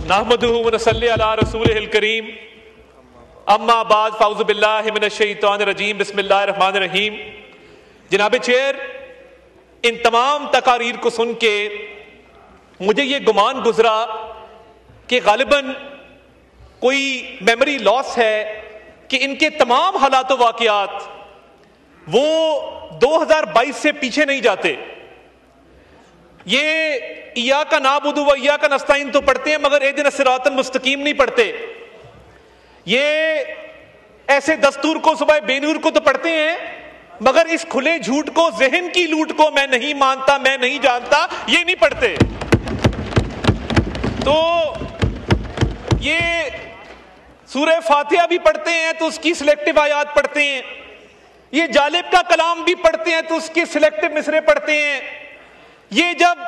نحمدہ و نصلی علی رسولہ الکریم اما بعد فاعوذ باللہ من الشیطان الرجیم بسم اللہ الرحمن الرحیم۔ جناب چیئر، ان تمام تقاریر کو سن کے مجھے یہ گمان گزرا کہ غالباً کوئی میموری لاس ہے کہ ان کے تمام حالات و واقعات وہ 2022 سے پیچھے نہیں جاتے۔ یہ ایاک نعبد و ایاک نستعین تو پڑھتے ہیں مگر اہدنا الصراط المستقیم نہیں پڑھتے۔ یہ ایسے دستور کو صبح بے نور کو تو پڑھتے ہیں مگر اس کھلے جھوٹ کو، ذہن کی لوٹ کو میں نہیں مانتا، میں نہیں جانتا، یہ نہیں پڑھتے۔ تو یہ سورہ فاتحہ بھی پڑھتے ہیں تو اس کی سلیکٹو آیات پڑھتے ہیں، یہ جالب کا کلام بھی پڑھتے ہیں تو اس کی سلیکٹو مصرے پڑھتے ہیں، یہ جب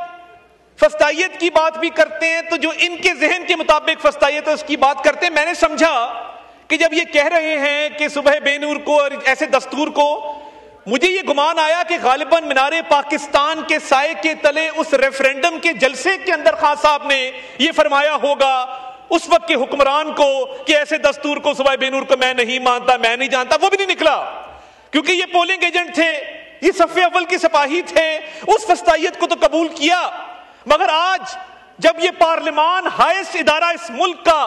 فسطائیت کی بات بھی کرتے ہیں تو جو ان کے ذہن کے مطابق فسطائیت ہے اس کی بات کرتے ہیں۔ میں نے سمجھا کہ جب یہ کہہ رہے ہیں کہ صبح بے نور کو اور ایسے دستور کو، مجھے یہ گمان آیا کہ غالباً مینار پاکستان کے سائے کے تلے اس ریفرینڈم کے جلسے کے اندر خان صاحب نے یہ فرمایا ہوگا اس وقت کے حکمران کو کہ ایسے دستور کو صبح بے نور کو میں نہیں مانتا، میں نہیں جانتا۔ وہ بھی نہیں نکلا کیونکہ یہ پولنگ ایجنٹ تھے، یہ صف اول کے سپاہی تھے، اس فسطائیت کو تو قبول کیا۔ مگر آج جب یہ پارلیمان ہائیسٹ ادارہ اس ملک کا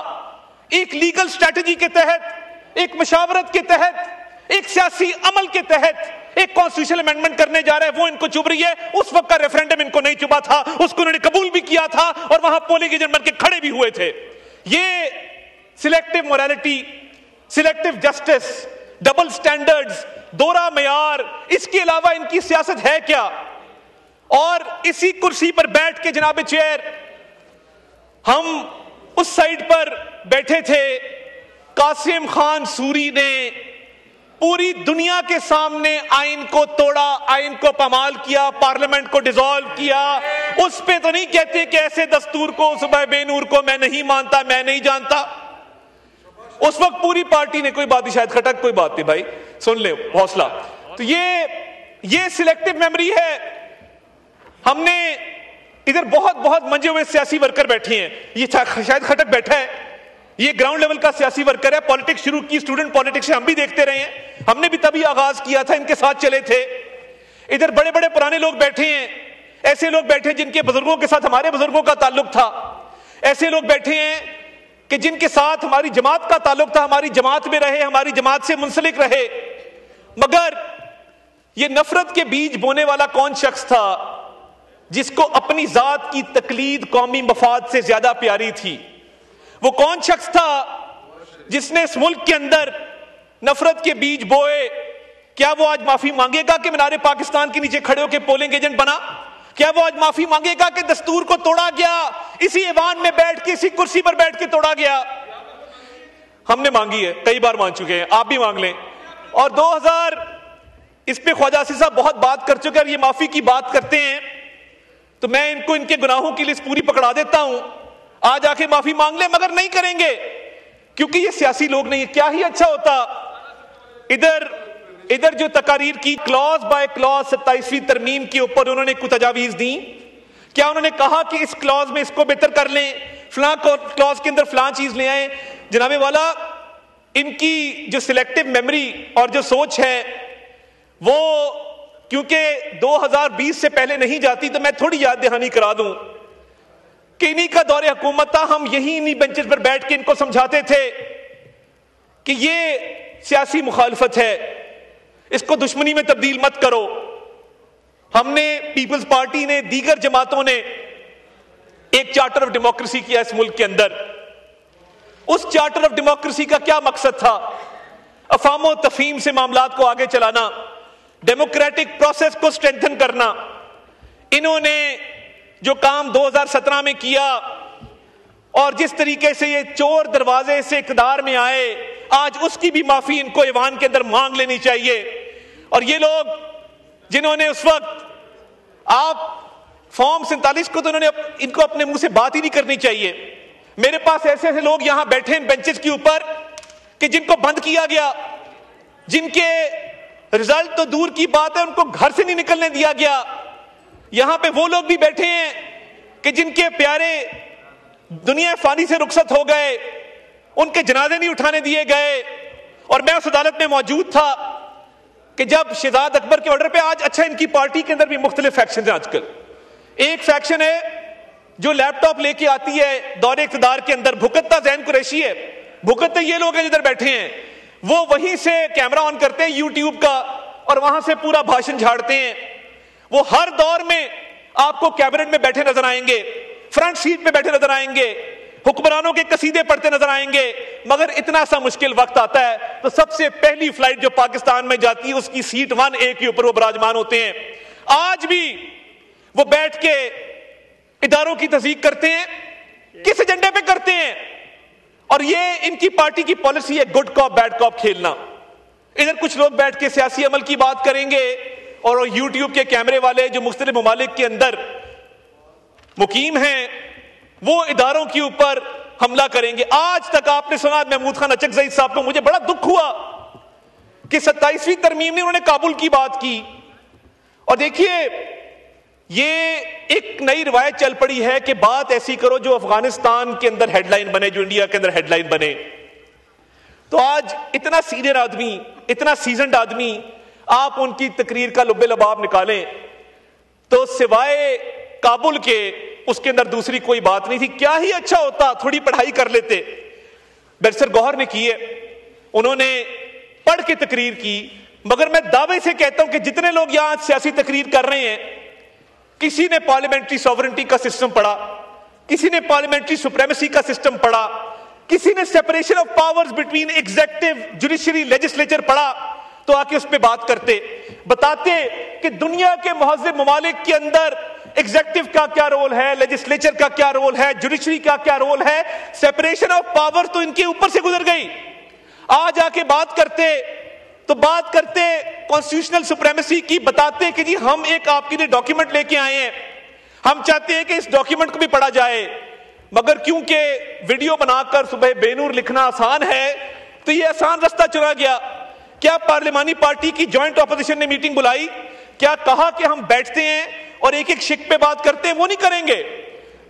ایک لیگل سٹریٹجی کے تحت، ایک مشاورت کے تحت، ایک سیاسی عمل کے تحت ایک کانسٹیٹیوشنل امینڈمنٹ کرنے جا رہا ہے، وہ ان کو چبھ رہی ہے۔ اس وقت کا ریفرینڈم ان کو نہیں چبھا تھا، اس کو انہوں نے قبول بھی کیا تھا اور وہاں پولنگ ایجنٹ بن کے کھڑے بھی ہوئے تھے۔ یہ selective morality, selective justice, double standards, دوہرا معیار، اس کے علاوہ ان کی سیاست ہے کیا؟ اور اسی کرسی پر بیٹھ کے جناب چیئر ہم اس سائیڈ پر بیٹھے تھے، قاسم خان سوری نے پوری دنیا کے سامنے آئین کو توڑا، آئین کو پامال کیا، پارلیمنٹ کو ڈیزالو کیا۔ اس پہ تو نہیں کہتے کہ ایسے دستور کو صبح بے نور کو میں نہیں مانتا، میں نہیں جانتا۔ اس وقت پوری پارٹی نے، کوئی بات نہیں، شاید کھٹک، کوئی بات نہیں بھائی، سن لے، حوصلہ۔ تو یہ سلیکٹو میموری ہے۔ ہم نے ادھر بہت منجے ہوئے سیاسی ورکر بیٹھے ہیں، یہ شاید کھٹک بیٹھا ہے، یہ گراؤنڈ لیول کا سیاسی ورکر ہے، پالیٹکس شروع کی، اسٹوڈنٹ پالیٹکس سے ہم بھی دیکھتے رہے ہیں، ہم نے بھی تبھی آغاز کیا تھا، ان کے ساتھ چلے تھے۔ ادھر بڑے بڑے پرانے لوگ بیٹھے ہیں، ایسے لوگ بیٹھے ہیں جن کے بزرگوں کے ساتھ ہمارے بزرگوں کا تعلق تھا، ایسے لوگ بیٹھے ہیں کہ جن کے ساتھ ہماری جماعت کا تعلق تھا، ہماری جماعت میں رہے، ہماری جماعت سے منسلک رہے۔ مگر یہ نفرت کے بیج بونے والا کون شخص تھا جس کو اپنی ذات کی تقلید قومی مفاد سے زیادہ پیاری تھی؟ وہ کون شخص تھا جس نے اس ملک کے اندر نفرت کے بیج بوئے؟ کیا وہ آج معافی مانگے گا کہ مینار پاکستان کے نیچے کھڑے ہو کے پولنگ ایجنٹ بنا؟ کیا وہ آج معافی مانگے گا کہ دستور کو توڑا گیا، اسی ایوان میں بیٹھ کے، اسی کرسی پر بیٹھ کے توڑا گیا؟ ہم نے مانگی ہے، کئی بار مانگ چکے ہیں، آپ بھی مانگ لیں۔ اور 2000 اس پہ خواجہ آصف صاحب بہت بات کر چکے، اور یہ معافی کی بات کرتے ہیں تو میں ان کو ان کے گناہوں کی لسٹ پوری پکڑا دیتا ہوں، آج آ کے معافی مانگ لیں، مگر نہیں کریں گے کیونکہ یہ سیاسی لوگ نہیں ہیں۔ کیا ہی اچھا ہوتا ادھر جو تقاریر کی کلاز بائی کلاز 27ویں ترمیم کے اوپر انہوں نے کچھ تجاویز دیں، کیا انہوں نے کہا کہ اس کلاز میں اس کو بہتر کر لیں، فلاں کلاز کے اندر فلاں چیز لے آئیں؟ جناب والا، ان کی جو سلیکٹو میموری اور جو سوچ ہے وہ کیونکہ 2020 سے پہلے نہیں جاتی، تو میں تھوڑی یاد دہانی کرا دوں کہ انہی کا دور حکومت تھا، ہم یہی انہی بینچز پر بیٹھ کے ان کو سمجھاتے تھے کہ یہ سیاسی مخالفت ہے، اس کو دشمنی میں تبدیل مت کرو۔ ہم نے، پیپلز پارٹی نے، دیگر جماعتوں نے ایک چارٹر آف ڈیموکریسی کیا اس ملک کے اندر۔ اس چارٹر آف ڈیموکریسی کا کیا مقصد تھا؟ افہام و تفہیم سے معاملات کو آگے چلانا، ڈیموکریٹک پروسیس کو سٹرینتھن کرنا۔ انہوں نے جو کام 2017 میں کیا اور جس طریقے سے یہ چور دروازے سے اقتدار میں آئے، آج اس کی بھی معافی ان کو ایوان کے اندر مانگ لینی چاہیے۔ اور یہ لوگ جنہوں نے اس وقت، آپ فارم 47 کو تو انہوں نے ان کو اپنے منہ سے بات ہی نہیں کرنی چاہیے۔ میرے پاس ایسے ایسے لوگ یہاں بیٹھے ہیں بینچز کے اوپر کہ جن کو بند کیا گیا، جن کے رزلٹ تو دور کی بات ہے ان کو گھر سے نہیں نکلنے دیا گیا۔ یہاں پہ وہ لوگ بھی بیٹھے ہیں کہ جن کے پیارے دنیا فانی سے رخصت ہو گئے, ان کے جنازے نہیں اٹھانے دیے گئے. اور میں اس عدالت میں موجود تھا کہ جب شہزاد اکبر کے آرڈر پہ, آج اچھا ان کی پارٹی کے اندر بھی مختلف فیکشن ہیں آج کل. ایک فیکشن ہے جو لیپ ٹاپ لے کے آتی ہے دور اقتدار کے اندر, بھگتتا زین قریشی ہے, بھگتتے یہ لوگ ہیں جدھر بیٹھے ہیں, وہ وہیں سے کیمرہ آن کرتے ہیں یوٹیوب کا اور وہاں سے پورا بھاشن جھاڑتے ہیں. وہ ہر دور میں آپ کو کیبنٹ میں بیٹھے نظر آئیں گے, فرنٹ سیٹ پہ بیٹھے نظر آئیں گے, حکمرانوں کے قصیدے پڑھتے نظر آئیں گے. مگر اتنا سا مشکل وقت آتا ہے تو سب سے پہلی فلائٹ جو پاکستان میں جاتی ہے اس کی سیٹ 1A کے اوپر وہ براجمان ہوتے ہیں. آج بھی وہ بیٹھ کے اداروں کی تصدیق کرتے ہیں, کس ایجنڈے پہ کرتے ہیں؟ اور یہ ان کی پارٹی کی پالیسی ہے گڈ کاپ بیڈ کاپ کھیلنا. ادھر کچھ لوگ بیٹھ کے سیاسی عمل کی بات کریں گے اور یوٹیوب کے کیمرے والے جو مختلف ممالک کے اندر مقیم ہیں وہ اداروں کے اوپر حملہ کریں گے. آج تک آپ نے سنا محمود خان اچکزئی صاحب کو, مجھے بڑا دکھ ہوا کہ 27ویں ترمیم میں انہوں نے کابل کی بات کی. اور دیکھیے یہ ایک نئی روایت چل پڑی ہے کہ بات ایسی کرو جو افغانستان کے اندر ہیڈ لائن بنے, جو انڈیا کے اندر ہیڈ لائن بنے. تو آج اتنا سینئر آدمی, اتنا سیزنڈ آدمی, آپ ان کی تقریر کا لب لباب نکالیں تو سوائے کابل کے اس کے اندر دوسری کوئی بات نہیں تھی. کیا ہی اچھا ہوتا تھوڑی پڑھائی کر لیتے. بیرسٹر گوہر نے کی ہے, انہوں نے پڑھ کے تقریر کی. مگر میں دعوے سے کہتا ہوں کہ جتنے لوگ یہاں سیاسی تقریر کر رہے ہیں, کسی نے پارلیمنٹری سوورنٹی کا سسٹم پڑھا, کسی نے پارلیمنٹری سپریمیسی کا سسٹم پڑھا, کسی نے separation of powers between executive judiciary legislature پڑھا, تو آ کے اس پہ بات کرتے, بتاتے کہ دنیا کے مہذب ممالک کے اندر ایگزیکٹو کا کیا رول ہے, لیجسلیچر کا کیا رول ہے, جوڈیشری کا کیا رول ہے. سیپریشن آف پاور تو ان کے اوپر سے گزر گئی. آج آ کے بات کرتے تو بات کرتے کانسٹیٹیوشنل سپریمیسی کی, بتاتے کہ جی ہم ایک آپ کے لیے ڈاکیومنٹ لے کے آئے ہیں, ہم چاہتے ہیں کہ اس ڈاکیومنٹ کو بھی پڑھا جائے. مگر کیونکہ ویڈیو بنا کر صبح بے نور لکھنا آسان ہے تو یہ آسان رستہ چنا گیا. کیا پارلیمانی پارٹی کی جوائنٹ اپوزیشن نے میٹنگ بلائی, کیا کہا کہ ہم بیٹھتے ہیں اور ایک ایک شک پہ بات کرتے ہیں؟ وہ نہیں کریں گے.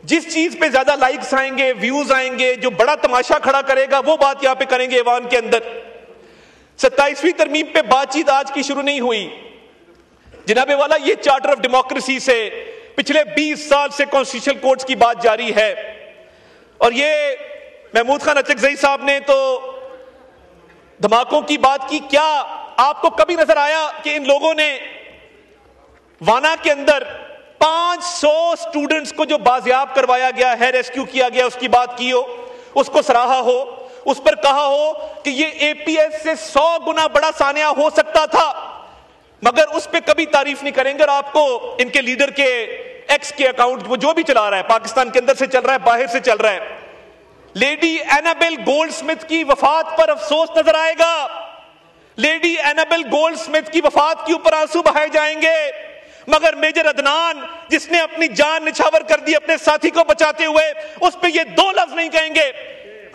جس چیز پہ زیادہ لائکس آئیں گے, ویوز آئیں گے, جو بڑا تماشا کھڑا کرے گا, وہ بات یہاں پہ کریں گے ایوان کے اندر. 27ویں ترمیم پہ بات چیت آج کی شروع نہیں ہوئی جناب والا, یہ چارٹر آف ڈیموکریسی سے پچھلے 20 سال سے کانسٹیٹیوشنل کورٹس کی بات جاری ہے. اور یہ محمود خان اچکزئی صاحب نے تو دھماکوں کی بات کی. کیا آپ کو کبھی نظر آیا کہ ان لوگوں نے وانا کے اندر 500 سٹوڈنٹس کو جو بازیاب کروایا گیا ہے, ریسکیو کیا گیا, اس کی بات کی ہو, اس کو سراہا ہو, اس پر کہا ہو کہ یہ اے پی ایس سے 100 گنا بڑا سانحہ ہو سکتا تھا, مگر اس پہ کبھی تعریف نہیں کریں گے. اور آپ کو ان کے لیڈر کے ایکس کے اکاؤنٹ, وہ جو بھی چلا رہا ہے, پاکستان کے اندر سے چل رہا ہے, باہر سے چل رہا ہے, لیڈی اینابل گولڈ سمتھ کی وفات پر افسوس نظر آئے گا. لیڈی اینابل گولڈ سمتھ کی وفات کے اوپر آنسو بہائے جائیں گے, مگر میجر عدنان جس نے اپنی جان نچھاور کر دی اپنے ساتھی کو بچاتے ہوئے, اس پہ یہ 2 لفظ نہیں کہیں گے.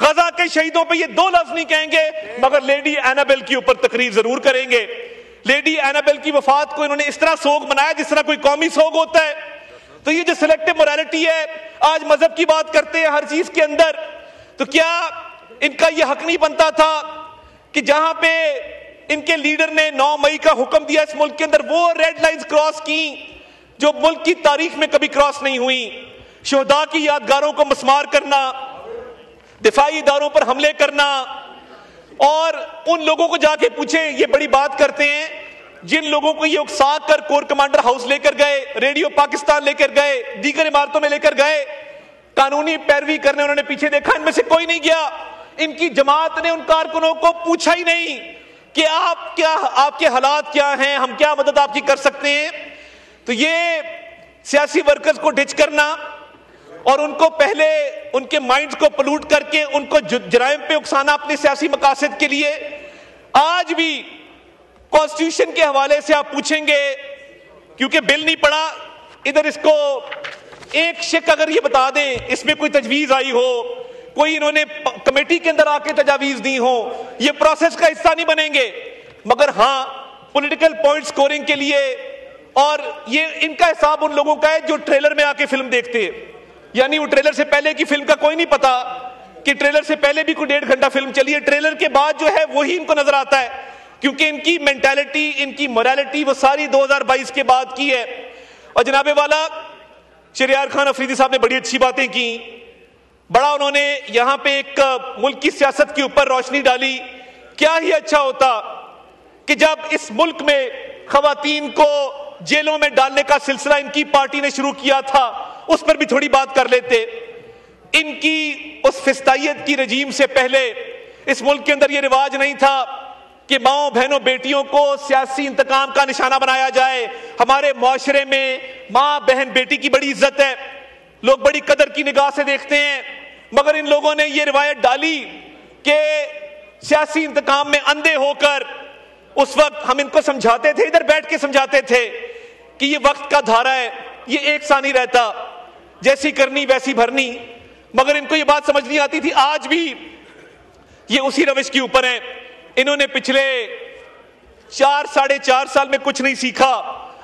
غزہ کے شہیدوں پہ یہ 2 لفظ نہیں کہیں گے, مگر لیڈی اینابل کے اوپر تقریر ضرور کریں گے. لیڈی اینابل کی وفات کو انہوں نے اس طرح سوگ منایا جس طرح کوئی قومی سوگ ہوتا ہے. تو یہ جو سلیکٹو موریلٹی ہے, آج مذہب کی بات کرتے ہیں ہر چیز کے اندر, تو کیا ان کا یہ حق نہیں بنتا تھا کہ جہاں پہ ان کے لیڈر نے 9 مئی کا حکم دیا اس ملک کے اندر, وہ ریڈ لائنز کراس کی جو ملک کی تاریخ میں کبھی کراس نہیں ہوئی. شہداء کی یادگاروں کو مسمار کرنا, دفاعی اداروں پر حملے کرنا, اور ان لوگوں کو جا کے پوچھیں, یہ بڑی بات کرتے ہیں جن لوگوں کو یہ اکسا کر کور کمانڈر ہاؤس لے کر گئے, ریڈیو پاکستان لے کر گئے, دیگر عمارتوں میں لے کر گئے, قانونی پیروی کرنے انہوں نے پیچھے دیکھا, ان میں سے کوئی نہیں گیا. ان کی جماعت نے ان کارکنوں کو پوچھا ہی نہیں کہ آپ کے حالات کیا ہیں, ہم کیا مدد آپ کی کر سکتے ہیں. تو یہ سیاسی ورکرز کو ڈچ کرنا اور ان کو پہلے ان کے مائنڈز کو پلوٹ کر کے ان کو جرائم پہ اکسانا اپنے سیاسی مقاصد کے لیے. آج بھی کانسٹیٹیوشن کے حوالے سے آپ پوچھیں گے, کیونکہ بل نہیں پڑا, ادھر اس کو ایک شک اگر یہ بتا دیں اس میں کوئی تجویز آئی ہو, کوئی انہوں نے کمیٹی کے اندر آ کے تجاویز دی ہو, یہ پروسیس کا حصہ نہیں بنیں گے. مگر ہاں پولیٹیکل پوائنٹ سکورنگ کے لیے, اور یہ ان کا حساب ان لوگوں کا ہے جو ٹریلر میں آ کے فلم دیکھتے ہیں. یعنی وہ ٹریلر سے پہلے کی فلم کا کوئی نہیں پتا کہ ٹریلر سے پہلے بھی کوئی 1.5 گھنٹہ فلم چلی ہے, ٹریلر کے بعد جو ہے وہی ان کو نظر آتا ہے, کیونکہ ان کی مینٹالٹی, ان کی موریلٹی وہ ساری 2022 کے بعد کی ہے. اور جناب والا شہریار خان افریدی صاحب نے بڑی اچھی باتیں کی, بڑا انہوں نے یہاں پہ ایک ملک کی سیاست کے اوپر روشنی ڈالی. کیا ہی اچھا ہوتا کہ جب اس ملک میں خواتین کو جیلوں میں ڈالنے کا سلسلہ ان کی پارٹی نے شروع کیا تھا, اس پر بھی تھوڑی بات کر لیتے. ان کی اس فسطائیت کی رجیم سے پہلے اس ملک کے اندر یہ رواج نہیں تھا کہ ماؤں بہنوں بیٹیوں کو سیاسی انتقام کا نشانہ بنایا جائے. ہمارے معاشرے میں ماں بہن بیٹی کی بڑی عزت ہے, لوگ بڑی قدر کی نگاہ سے دیکھتے ہیں, مگر ان لوگوں نے یہ روایت ڈالی کہ سیاسی انتقام میں اندھے ہو کر اس وقت ہم ان کو سمجھاتے تھے, ادھر بیٹھ کے سمجھاتے تھے کہ یہ وقت کا دھارا ہے, یہ ایک سا نہیں رہتا, جیسی کرنی ویسی بھرنی. مگر ان کو یہ بات سمجھ نہیں آتی تھی. آج بھی یہ اسی روش کے اوپر ہیں. انہوں نے پچھلے 4-4.5 سال میں کچھ نہیں سیکھا.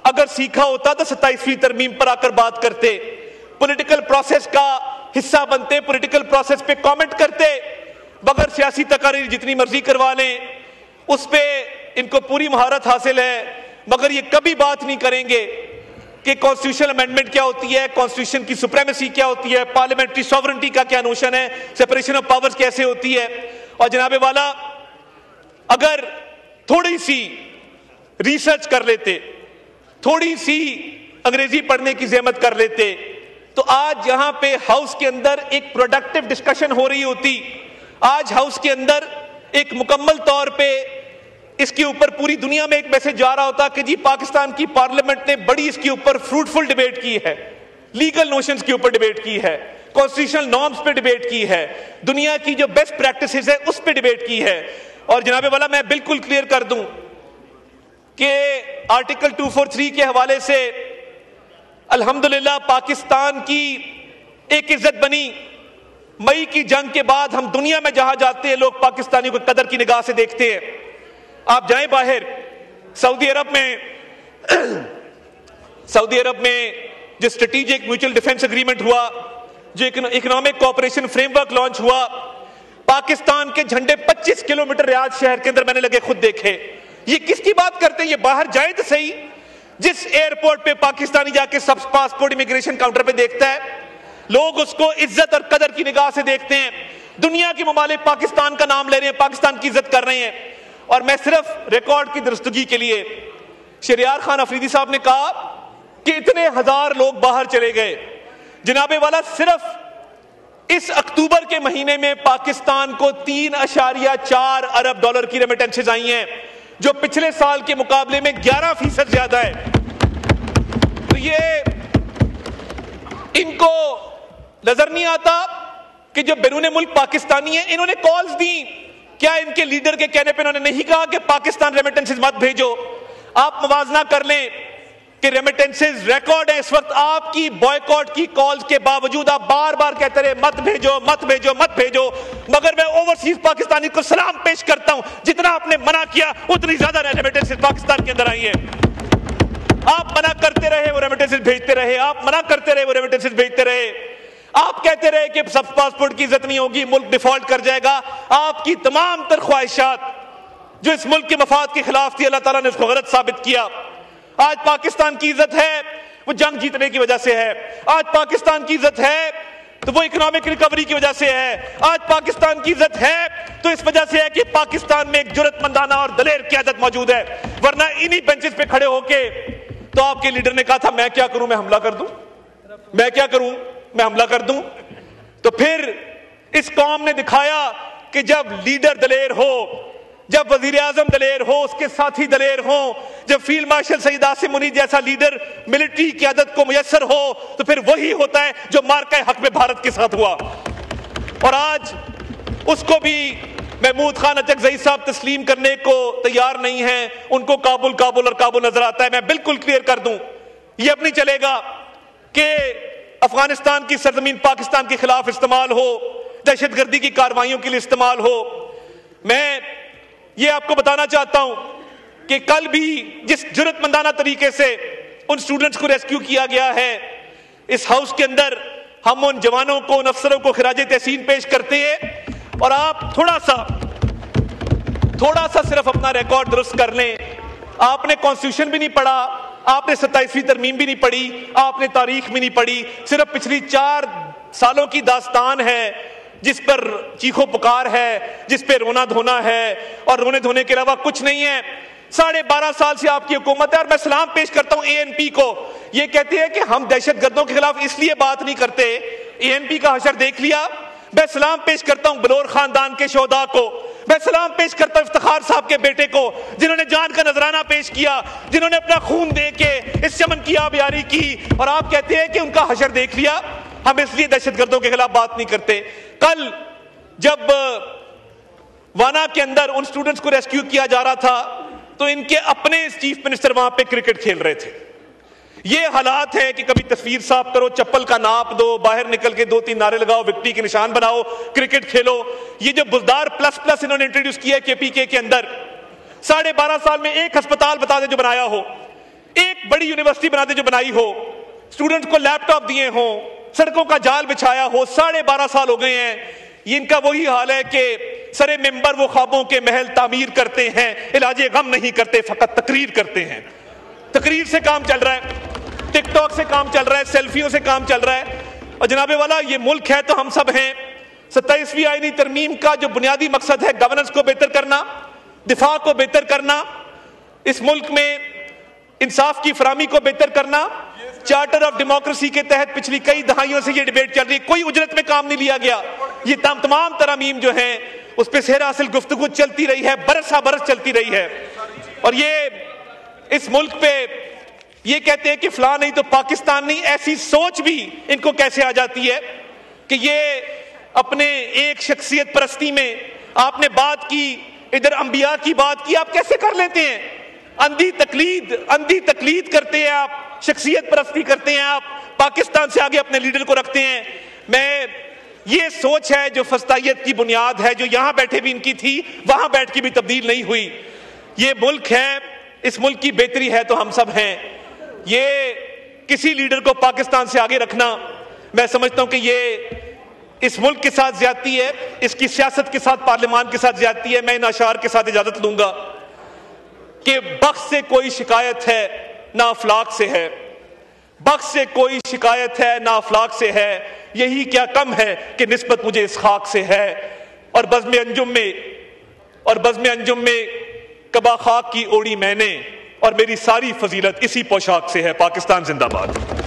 اگر سیکھا ہوتا تو 27ویں ترمیم پر آ کر بات کرتے, پولیٹیکل پروسیس کا حصہ بنتے, پولیٹیکل پروسیس پہ کامنٹ کرتے. مگر سیاسی تقاریر جتنی مرضی کروا لیں, اس پہ ان کو پوری مہارت حاصل ہے, مگر یہ کبھی بات نہیں کریں گے کہ کانسٹیٹیوشنل امینڈمنٹ کیا ہوتی ہے, کانسٹیٹیوشن کی سپریمیسی کیا ہوتی ہے, پارلیمنٹری سوورنٹی کا کیا نوشن ہے, سپریشن آف پاورز کیسے ہوتی ہے. اور جناب والا اگر تھوڑی سی ریسرچ کر لیتے, تھوڑی سی انگریزی پڑھنے کی زحمت کر لیتے, تو آج یہاں پہ ہاؤس کے اندر ایک پروڈکٹیو ڈسکشن ہو رہی ہوتی. آج ہاؤس کے اندر ایک مکمل طور پہ اس کے اوپر پوری دنیا میں ایک میسج جا رہا ہوتا کہ جی پاکستان کی پارلیمنٹ نے بڑی اس کے اوپر فروٹفل ڈیبیٹ کی ہے, لیگل نوشنز کے اوپر ڈیبیٹ کی ہے, کانسٹیٹیوشنل نارمز پہ ڈیبیٹ کی ہے, دنیا کی جو بیسٹ پریکٹسز ہے اس پہ ڈیبیٹ کی ہے. اور جناب والا میں بالکل کلیئر کر دوں کہ آرٹیکل 243 کے حوالے سے الحمدللہ پاکستان کی ایک عزت بنی. مئی کی جنگ کے بعد ہم دنیا میں جہاں جاتے ہیں لوگ پاکستانیوں کو قدر کی نگاہ سے دیکھتے ہیں. آپ جائیں باہر, سعودی عرب میں جو اسٹریٹجک میوچل ڈیفنس اگریمنٹ ہوا, جو economic cooperation frame work launch ہوا, پاکستان کے جھنڈے 25 کلومیٹر ریاض شہر کے اندر میں نے لگے خود دیکھے. یہ کس کی بات کرتے ہیں؟ یہ باہر جائیں تو صحیح, جس ایئرپورٹ پہ پاکستانی جا کے سب پاسپورٹ امیگریشن کاؤنٹر پہ دیکھتا ہے, لوگ اس کو عزت اور قدر کی نگاہ سے دیکھتے ہیں. دنیا کے ممالک پاکستان کا نام لے رہے ہیں, پاکستان کی عزت کر رہے ہیں. اور میں صرف ریکارڈ کی درستگی کے لیے, شہریار خان افریدی صاحب نے کہا کہ اتنے ہزار لوگ باہر چلے گئے. جناب والا صرف اس اکتوبر کے مہینے میں پاکستان کو 3.4 ارب ڈالر کی ریمیٹنسز آئی ہیں, جو پچھلے سال کے مقابلے میں 11% زیادہ ہے. تو یہ ان کو نظر نہیں آتا کہ جو بیرون ملک پاکستانی ہیں انہوں نے کالز دی. کیا ان کے لیڈر کے کہنے پہ انہوں نے نہیں کہا کہ پاکستان ریمیٹنسز مت بھیجو؟ آپ موازنہ کر لیں کہ ریمیٹنسز ریکارڈ ہے اس وقت. آپ کی بوائیکاٹ کی کالز کے باوجود آپ بار بار کہتے رہے مت بھیجو مت بھیجو مت بھیجو. مگر میں اوورسیز پاکستانی کو سلام پیش کرتا ہوں, جتنا آپ نے منع کیا اتنی زیادہ ریمیٹنسز پاکستان کے اندر آئی ہیں. آپ منع کرتے رہے وہ ریمیٹنسز بھیجتے رہے, آپ منع کرتے رہے وہ ریمیٹنسز بھیجتے رہے. آپ کہتے رہے کہ سب پاسپورٹ کی عزت نہیں ہوگی, ملک ڈیفالٹ کر جائے گا. آپ کی تمام تر خواہشات جو اس ملک کے مفاد کے خلاف تھی, اللہ تعالیٰ نے اس کو غلط ثابت کیا. آج پاکستان کی عزت ہے وہ جنگ جیتنے کی وجہ سے ہے. آج پاکستان کی عزت ہے تو وہ اکنامک ریکوری کی وجہ سے ہے. آج پاکستان کی عزت ہے تو اس وجہ سے ہے کہ پاکستان میں ایک جرأت مندانہ اور دلیر قیادت موجود ہے. ورنہ انہی بینچز پہ کھڑے ہو کے تو آپ کے لیڈر نے کہا تھا میں کیا کروں, میں حملہ کر دوں, میں کیا کروں, میں حملہ کر دوں. تو پھر اس قوم نے دکھایا کہ جب لیڈر دلیر ہو, جب وزیر اعظم دلیر ہو, اس کے ساتھی دلیر ہوں, جب فیلڈ مارشل سعید عاصم منیر جیسا لیڈر ملٹری قیادت کو میسر ہو, تو پھر وہی ہوتا ہے جو مارکہ حق میں بھارت کے ساتھ ہوا. اور آج اس کو بھی محمود خان اچکزئی صاحب تسلیم کرنے کو تیار نہیں ہیں. ان کو کابل کابل اور کابل نظر آتا ہے. میں بالکل کلیئر کر دوں, یہ اب نہیں چلے گا کہ افغانستان کی سرزمین پاکستان کے خلاف استعمال ہو, دہشت گردی کی کارروائیوں کے لیے استعمال ہو. میں یہ آپ کو بتانا چاہتا ہوں کہ کل بھی جس جرأت مندانہ طریقے سے ان سٹوڈنٹس کو ریسکیو کیا گیا ہے, اس ہاؤس کے اندر ہم ان جوانوں کو، ان افسروں کو خراج تحسین پیش کرتے ہیں، اور آپ تھوڑا سا صرف اپنا ریکارڈ درست کر لیں. آپ نے کانسٹیٹیوشن بھی نہیں پڑھا، آپ نے 27ویں ترمیم بھی نہیں پڑھی، آپ نے تاریخ بھی نہیں پڑھی، صرف پچھلی 4 سالوں کی داستان ہے جس پر چیخو پکار ہے، جس پہ رونا دھونا ہے، اور رونے دھونے کے علاوہ کچھ نہیں ہے. 12.5 سال سے آپ کی حکومت ہے، اور میں سلام پیش کرتا ہوں ANP کو. یہ کہتے ہیں کہ ہم دہشت گردوں کے خلاف اس لیے بات نہیں کرتے. ANP کا حشر دیکھ لیا. میں سلام پیش کرتا ہوں بلور خاندان کے شہداء کو. میں سلام پیش کرتا ہوں افتخار صاحب کے بیٹے کو، جنہوں نے جان کا نذرانہ پیش کیا، جنہوں نے اپنا خون دے کے اس چمن کی آبیاری کی، اور آپ کہتے ہیں کہ ان کا حشر دیکھ لیا. ہم اس لیے دہشت گردوں کے خلاف بات نہیں کرتے. کل جب وانا کے اندر ان سٹوڈنٹس کو ریسکیو کیا جا رہا تھا تو ان کے اپنے چیف منسٹر وہاں پہ کرکٹ کھیل رہے تھے. یہ حالات ہیں کہ کبھی تصویر صاف کرو، چپل کا ناپ دو، باہر نکل کے 2-3 نعرے لگاؤ، وکٹری کے نشان بناؤ، کرکٹ کھیلو. یہ جو بزدار پلس انہوں نے انٹروڈیوس کیا ہے KPK کے اندر، 12.5 سال میں ایک ہسپتال بتا دے جو بنایا ہو، ایک بڑی یونیورسٹی بنا دے جو بنائی ہو، اسٹوڈنٹ کو لیپ ٹاپ دیے ہوں، سڑکوں کا جال بچھایا ہو. 12.5 سال ہو گئے ہیں. یہ ان کا وہی حال ہے کہ سرے ممبر وہ خوابوں کے محل تعمیر کرتے ہیں، علاج غم نہیں کرتے، فقط تقریر کرتے ہیں. تقریر سے کام چل رہا ہے، ٹک ٹاک سے کام چل رہا ہے، سیلفیوں سے کام چل رہا ہے. اور جناب والا، یہ ملک ہے تو ہم سب ہیں. 27ویں آئینی ترمیم کا جو بنیادی مقصد ہے گورننس کو بہتر کرنا، دفاع کو بہتر کرنا، اس ملک میں انصاف کی فراہمی کو بہتر کرنا. چارٹر آف ڈیموکریسی کے تحت پچھلی کئی دہائیوں سے یہ ڈیبیٹ چل رہی ہے، کوئی اجرت میں کام نہیں لیا گیا. یہ تمام ترامیم جو ہیں اس پہ سیر حاصل گفتگو چلتی رہی ہے، برس برس چلتی رہی ہے. اور یہ اس ملک پہ یہ کہتے ہیں کہ فلاں نہیں تو پاکستان نہیں. ایسی سوچ بھی ان کو کیسے آ جاتی ہے کہ یہ اپنے ایک شخصیت پرستی میں آپ نے بات کی، ادھر انبیاء کی بات کی، آپ کیسے کر لیتے ہیں؟ اندھی تقلید کرتے ہیں آپ، شخصیت پرستی کرتے ہیں آپ، پاکستان سے آگے اپنے لیڈر کو رکھتے ہیں. یہ سوچ ہے جو فسطائیت کی بنیاد ہے، جو یہاں بیٹھے بھی ان کی تھی، وہاں بیٹھ کے بھی تبدیل نہیں ہوئی. یہ ملک ہے، اس ملک کی بہتری ہے تو ہم سب ہیں. یہ کسی لیڈر کو پاکستان سے آگے رکھنا، میں سمجھتا ہوں کہ یہ اس ملک کے ساتھ زیادتی ہے، اس کی سیاست کے ساتھ، پارلیمان کے ساتھ زیادتی ہے. میں ان اشعار کے ساتھ اجازت لوں گا کہ بخت سے کوئی شکایت ہے نہ افلاک سے ہے، بخت سے کوئی شکایت ہے نہ افلاک سے ہے، یہی کیا کم ہے کہ نسبت مجھے اس خاک سے ہے. اور بزم انجم میں کبا خاک کی اوڑی میں نے، اور میری ساری فضیلت اسی پوشاک سے ہے. پاکستان زندہ باد.